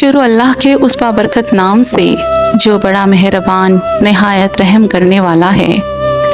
شروع اللہ کے اس بابرکت نام سے جو بڑا مہربان نہایت رحم کرنے والا ہے۔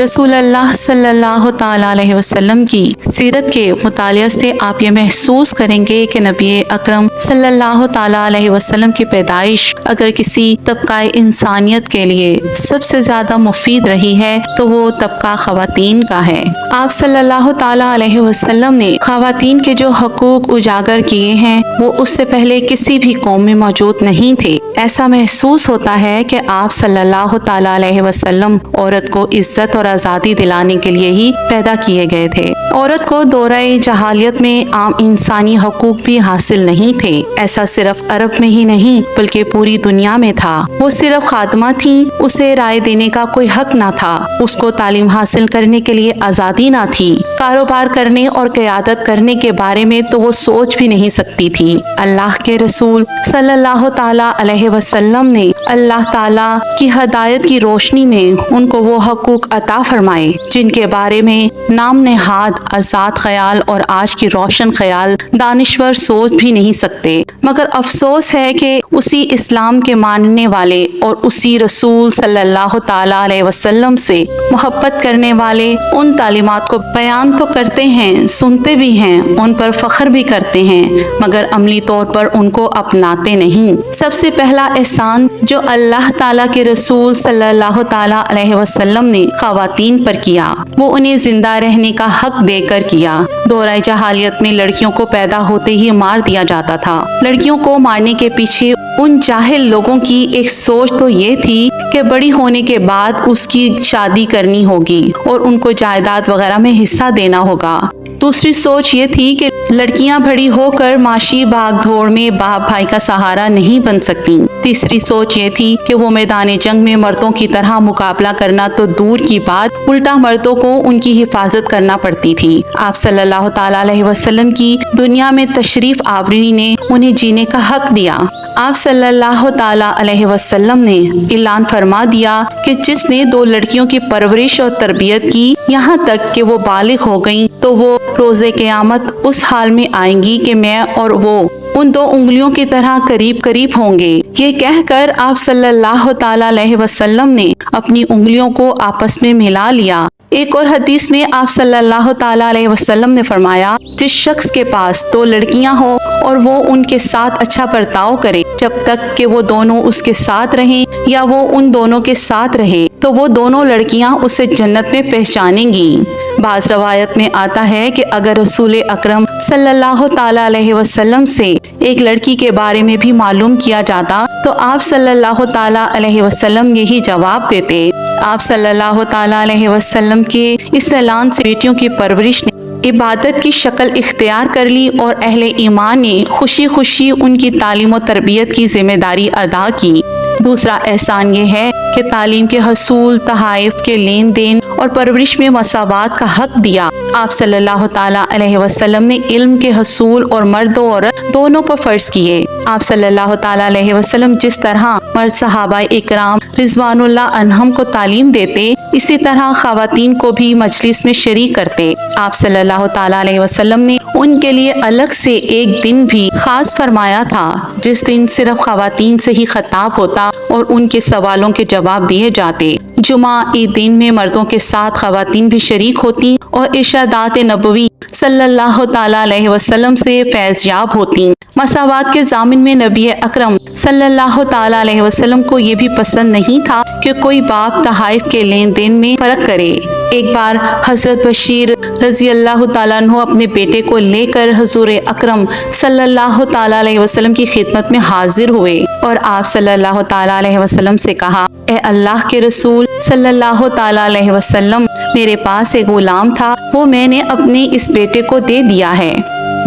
رسول اللہ صلی اللہ تعالیٰ علیہ وسلم کی سیرت کے مطالعہ سے آپ یہ محسوس کریں گے کہ نبی اکرم صلی اللہ تعالیٰ علیہ وسلم کی پیدائش اگر کسی طبقہ انسانیت کے لیے سب سے زیادہ مفید رہی ہے تو وہ طبقہ خواتین کا ہے۔ آپ صلی اللہ تعالیٰ علیہ وسلم نے خواتین کے جو حقوق اجاگر کیے ہیں وہ اس سے پہلے کسی بھی قوم میں موجود نہیں تھے۔ ایسا محسوس ہوتا ہے کہ آپ صلی اللہ تعالیٰ علیہ وسلم عورت کو عزت اور آزادی دلانے کے لیے ہی پیدا کیے گئے تھے۔ عورت کو دورہ جہالیت میں عام انسانی حقوق بھی حاصل نہیں تھے۔ ایسا صرف عرب میں ہی نہیں بلکہ پوری دنیا میں تھا۔ وہ صرف خادمہ تھیں، اسے رائے دینے کا کوئی حق نہ تھا، اس کو تعلیم حاصل کرنے کے لیے آزادی نہ تھی، کاروبار کرنے اور قیادت کرنے کے بارے میں تو وہ سوچ بھی نہیں سکتی تھی۔ اللہ کے رسول صلی اللہ تعالیٰ علیہ وسلم نے اللہ تعالیٰ کی ہدایت کی روشنی میں ان کو وہ حقوق عطا فرمائے جن کے بارے میں نام نہاد آزاد خیال اور آج کی روشن خیال دانشور سوچ بھی نہیں سکتے۔ مگر افسوس ہے کہ اسی اسلام کے ماننے والے اور اسی رسول صلی اللہ تعالیٰ علیہ وسلم سے محبت کرنے والے ان تعلیمات کو بیان تو کرتے ہیں، سنتے بھی ہیں، ان پر فخر بھی کرتے ہیں، مگر عملی طور پر ان کو اپناتے نہیں۔ سب سے پہلا احسان جو اللہ تعالیٰ کے رسول صلی اللہ تعالیٰ علیہ وسلم نے خواتین پر کیا وہ انہیں زندہ رہنے کا حق دے کر کیا۔ دورہ جہالیت میں لڑکیوں کو پیدا ہوتے ہی مار دیا جاتا تھا۔ لڑکیوں کو مارنے کے پیچھے ان جاہل لوگوں کی ایک سوچ تو یہ تھی کہ بڑی ہونے کے بعد اس کی شادی کرنی ہوگی اور ان کو جائیداد وغیرہ میں حصہ دینا ہوگا۔ دوسری سوچ یہ تھی کہ لڑکیاں بڑی ہو کر معاشی بھاگ دوڑ میں باپ بھائی کا سہارا نہیں بن سکتی۔ تیسری سوچ یہ تھی کہ وہ میدان جنگ میں مردوں کی طرح مقابلہ کرنا تو دور کی بات، الٹا مردوں کو ان کی حفاظت کرنا پڑتی تھی۔ آپ صلی اللہ تعالیٰ علیہ وسلم کی دنیا میں تشریف آوری نے انہیں جینے کا حق دیا۔ آپ صلی اللہ تعالیٰ علیہ وسلم نے اعلان فرما دیا کہ جس نے 2 لڑکیوں کی پرورش اور تربیت کی یہاں تک کہ وہ بالغ ہو گئیں تو وہ روز قیامت اس حال میں آئیں گی کہ میں اور وہ ان 2 انگلیوں کی طرح قریب قریب ہوں گے۔ یہ کہہ کر آپ صلی اللہ تعالیٰ علیہ وسلم نے اپنی انگلیوں کو آپس میں ملا لیا۔ ایک اور حدیث میں آپ صلی اللہ تعالیٰ علیہ وسلم نے فرمایا، جس شخص کے پاس 2 لڑکیاں ہوں اور وہ ان کے ساتھ اچھا برتاؤ کرے جب تک کہ وہ دونوں اس کے ساتھ رہیں یا وہ ان دونوں کے ساتھ رہے تو وہ دونوں لڑکیاں اسے جنت میں پہچانیں گی۔ بعض روایت میں آتا ہے کہ اگر رسول اکرم صلی اللہ تعالیٰ علیہ وسلم سے ایک لڑکی کے بارے میں بھی معلوم کیا جاتا تو آپ صلی اللہ تعالیٰ علیہ وسلم یہی جواب دیتے۔ آپ صلی اللہ تعالیٰ علیہ وسلم کے اس اعلان سے بیٹیوں کی پرورش نے عبادت کی شکل اختیار کر لی اور اہل ایمان نے خوشی خوشی ان کی تعلیم و تربیت کی ذمہ داری ادا کی۔ دوسرا احسان یہ ہے کہ تعلیم کے حصول، تحائف کے لین دین اور پرورش میں مساوات کا حق دیا۔ آپ صلی اللہ تعالیٰ علیہ وسلم نے علم کے حصول اور مرد و عورت دونوں پر فرض کیے۔ آپ صلی اللہ تعالیٰ علیہ وسلم جس طرح مرد صحابہ اکرام رضوان اللہ عنہم کو تعلیم دیتے اسی طرح خواتین کو بھی مجلس میں شریک کرتے۔ آپ صلی اللہ تعالیٰ علیہ وسلم نے ان کے لیے الگ سے ایک دن بھی خاص فرمایا تھا جس دن صرف خواتین سے ہی خطاب ہوتا اور ان کے سوالوں کے جواب دیے جاتے۔ جمعہ عید دن میں مردوں کے ساتھ خواتین بھی شریک ہوتی اور ارشادات نبوی صلی اللہ تعالیٰ علیہ وسلم سے فیض یاب ہوتی۔ مساوات کے ضامن میں نبی اکرم صلی اللہ تعالیٰ علیہ وسلم کو یہ بھی پسند نہیں تھا کہ کوئی باپ تحائف کے لین دین میں فرق کرے۔ ایک بار حضرت بشیر رضی اللہ تعالیٰ عنہ اپنے بیٹے کو لے کر حضور اکرم صلی اللہ تعالیٰ علیہ وسلم کی خدمت میں حاضر ہوئے اور آپ صلی اللہ تعالیٰ علیہ وسلم سے کہا، اے اللہ کے رسول صلی اللہ تعالیٰ علیہ وسلم، میرے پاس ایک غلام تھا، وہ میں نے اپنے اس بیٹے کو دے دیا ہے۔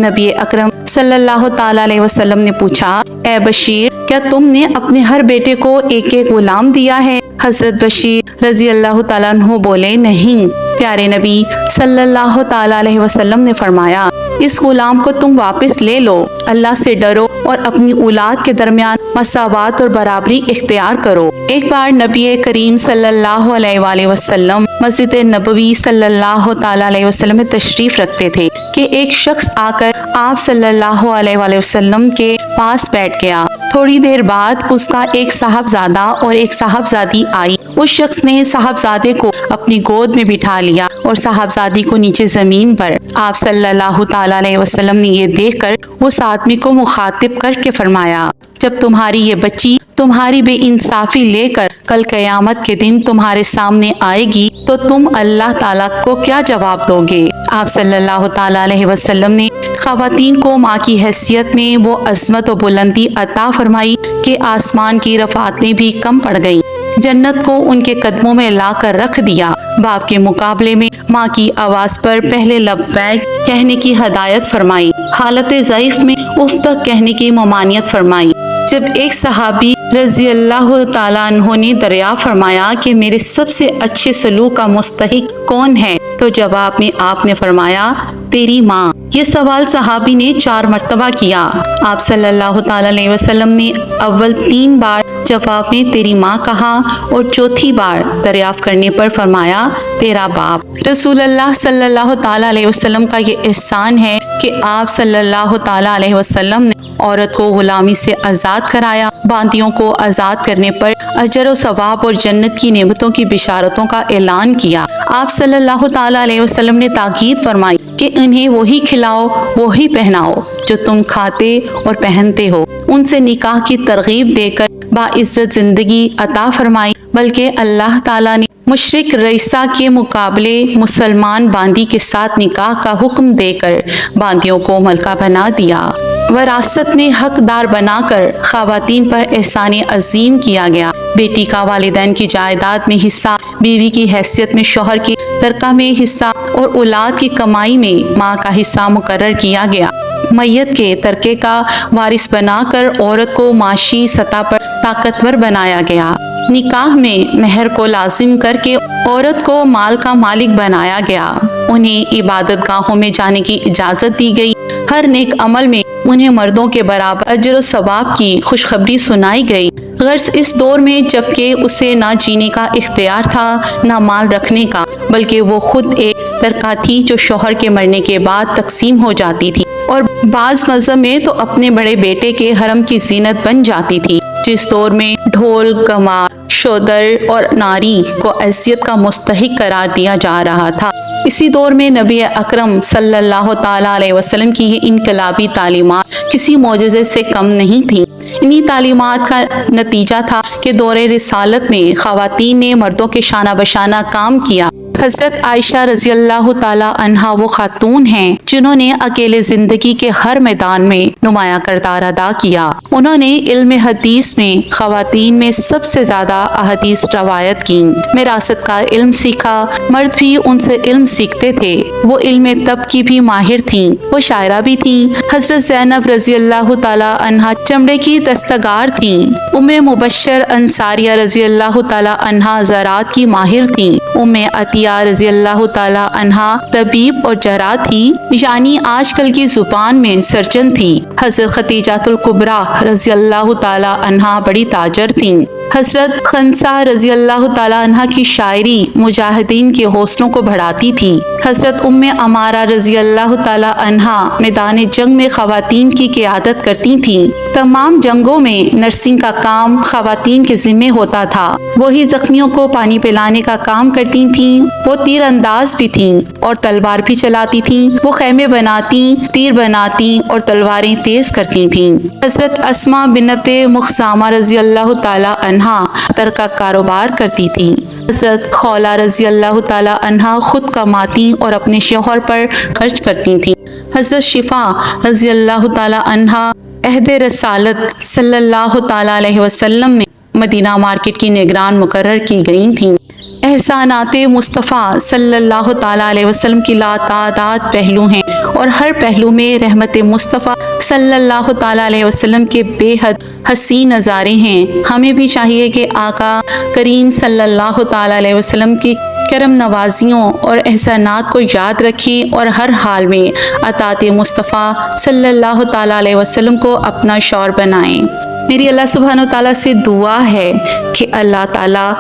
نبی اکرم صلی اللہ تعالیٰ علیہ وسلم نے پوچھا، اے بشیر، کیا تم نے اپنے ہر بیٹے کو ایک ایک غلام دیا ہے؟ حضرت بشیر رضی اللہ تعالیٰ عنہ بولے، نہیں۔ پیارے نبی صلی اللہ تعالیٰ علیہ وسلم نے فرمایا، اس غلام کو تم واپس لے لو، اللہ سے ڈرو اور اپنی اولاد کے درمیان مساوات اور برابری اختیار کرو۔ ایک بار نبی کریم صلی اللہ علیہ وآلہ وسلم مسجد نبوی صلی اللہ تعالیٰ علیہ وسلم میں تشریف رکھتے تھے کہ ایک شخص آ کر آپ صلی اللہ علیہ وآلہ وسلم کے پاس بیٹھ گیا۔ تھوڑی دیر بعد اس کا ایک صاحبزادہ اور ایک صاحبزادی آئی۔ اس شخص نے صاحبزادے کو اپنی گود میں بٹھا لیا اور صاحبزادی کو نیچے زمین پر۔ آپ صلی اللہ تعالی علیہ وسلم نے یہ دیکھ کر اس آدمی کو مخاطب کر کے فرمایا، جب تمہاری یہ بچی تمہاری بے انصافی لے کر کل قیامت کے دن تمہارے سامنے آئے گی تو تم اللہ تعالیٰ کو کیا جواب دو گے؟ آپ صلی اللہ تعالیٰ علیہ وسلم نے خواتین کو ماں کی حیثیت میں وہ عظمت و بلندی عطا فرمائی کہ آسمان کی رفعتیں بھی کم پڑ گئیں۔ جنت کو ان کے قدموں میں لا کر رکھ دیا۔ باپ کے مقابلے میں ماں کی آواز پر پہلے لبیک کہنے کی ہدایت فرمائی، حالت ضعیف میں اف تک کہنے کی ممانعت فرمائی۔ جب ایک صحابی رضی اللہ تعالیٰ عنہ نے دریافت فرمایا کہ میرے سب سے اچھے سلوک کا مستحق کون ہے تو جواب میں آپ نے فرمایا تیری ماں۔ یہ سوال صحابی نے 4 مرتبہ کیا۔ آپ صلی اللہ تعالیٰ علیہ وسلم نے اول 3 بار جواب میں تیری ماں کہا اور چوتھی بار دریافت کرنے پر فرمایا تیرا باپ۔ رسول اللہ صلی اللہ تعالیٰ علیہ وسلم کا یہ احسان ہے کہ آپ صلی اللہ تعالیٰ علیہ وسلم نے عورت کو غلامی سے آزاد کرایا۔ باندیوں کو آزاد کرنے پر اجر و ثواب اور جنت کی نعمتوں کی بشارتوں کا اعلان کیا۔ آپ صلی اللہ تعالیٰ علیہ وسلم نے تاکید فرمائی کہ انہیں وہی کھلاؤ وہی پہناؤ جو تم کھاتے اور پہنتے ہو۔ ان سے نکاح کی ترغیب دے کر باعزت زندگی عطا فرمائی، بلکہ اللہ تعالیٰ نے مشرک رئیسہ کے مقابلے مسلمان باندی کے ساتھ نکاح کا حکم دے کر باندیوں کو ملکہ بنا دیا۔ وراثت میں حقدار بنا کر خواتین پر احسان عظیم کیا گیا۔ بیٹی کا والدین کی جائیداد میں حصہ، بیوی کی حیثیت میں شوہر کی ترکہ میں حصہ اور اولاد کی کمائی میں ماں کا حصہ مقرر کیا گیا۔ میت کے ترکے کا وارث بنا کر عورت کو معاشی سطح پر طاقتور بنایا گیا۔ نکاح میں مہر کو لازم کر کے عورت کو مال کا مالک بنایا گیا۔ انہیں عبادت گاہوں میں جانے کی اجازت دی گئی۔ ہر نیک عمل میں انہیں مردوں کے برابر اجر و ثواب کی خوشخبری سنائی گئی۔ غرض اس دور میں جبکہ اسے نہ جینے کا اختیار تھا نہ مال رکھنے کا، بلکہ وہ خود ایک ترکہ تھی جو شوہر کے مرنے کے بعد تقسیم ہو جاتی تھی اور بعض مذہب میں تو اپنے بڑے بیٹے کے حرم کی زینت بن جاتی تھی۔ جس دور میں ڈھول، گمار، شودر اور ناری کو اذیت کا مستحق قرار دیا جا رہا تھا، اسی دور میں نبی اکرم صلی اللہ تعالیٰ علیہ وسلم کی یہ انقلابی تعلیمات کسی معجزے سے کم نہیں تھیں۔ انہی تعلیمات کا نتیجہ تھا کہ دور رسالت میں خواتین نے مردوں کے شانہ بشانہ کام کیا۔ حضرت عائشہ رضی اللہ تعالیٰ عنہا وہ خاتون ہیں جنہوں نے اکیلے زندگی کے ہر میدان میں نمایاں کردار ادا کیا۔ انہوں نے علم حدیث میں خواتین میں سب سے زیادہ احادیث روایت کی، وراثت کا علم سیکھا۔ مرد بھی ان سے علم سیکھتے تھے۔ وہ علم طب کی بھی ماہر تھیں، وہ شاعرہ بھی تھیں۔ حضرت زینب رضی اللہ تعالیٰ عنہا چمڑے کی دستکار تھیں۔ ام مبشر انصاریہ رضی اللہ تعالیٰ عنہا زراعت کی ماہر تھیں۔ ام عطیہ رضی اللہ تعالیٰ عنہا طبیب اور جراح تھی، یعنی آج کل کی زبان میں سرجن تھی۔ حضرت خدیجہ الکبریٰ رضی اللہ تعالیٰ عنہا بڑی تاجر تھیں۔ حضرت خنسہ رضی اللہ تعالیٰ عنہا کی شاعری مجاہدین کے حوصلوں کو بڑھاتی تھی۔ حضرت ام عمارہ رضی اللہ تعالیٰ عنہا میدان جنگ میں خواتین کی قیادت کرتی تھیں۔ تمام جنگوں میں نرسنگ کا کام خواتین کے ذمہ ہوتا تھا۔ وہی زخمیوں کو پانی پلانے کا کام کرتی تھیں۔ وہ تیر انداز بھی تھیں اور تلوار بھی چلاتی تھیں۔ وہ خیمے بناتی، تیر بناتی اور تلواریں تیز کرتی تھیں۔ حضرت اسماء بنت مخزامہ رضی اللہ تعالیٰ عنہا عطر کا کاروبار کرتی تھی۔ حضرت خولہ رضی اللہ تعالیٰ عنہا خود کماتی اور اپنے شوہر پر خرچ کرتی تھیں۔ حضرت شفا رضی اللہ تعالیٰ عنہا عہد رسالت صلی اللہ تعالیٰ علیہ وسلم میں مدینہ مارکیٹ کی نگران مقرر کی گئی تھیں۔ احسانات مصطفیٰ صلی اللہ تعالیٰ علیہ وسلم کی لاتعداد پہلو ہیں اور ہر پہلو میں رحمت مصطفیٰ صلی اللہ تعالیٰ علیہ وسلم کے بے حد حسین نظارے ہیں۔ ہمیں بھی چاہیے کہ آقا کریم صلی اللہ تعالیٰ علیہ وسلم کی کرم نوازیوں اور احسانات کو یاد رکھیں اور ہر حال میں اطاعت مصطفیٰ صلی اللہ تعالیٰ علیہ وسلم کو اپنا شعار بنائیں۔ میری اللہ سبحانہ و تعالیٰ سے دعا ہے کہ اللہ تعالیٰ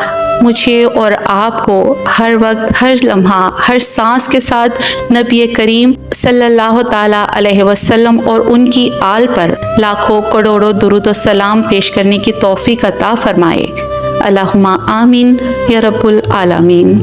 مجھے اور آپ کو ہر وقت، ہر لمحہ، ہر سانس کے ساتھ نبی کریم صلی اللہ تعالیٰ علیہ وسلم اور ان کی آل پر لاکھوں کروڑوں درود و سلام پیش کرنے کی توفیق عطا فرمائے۔ اللہم آمین یا رب العالمین۔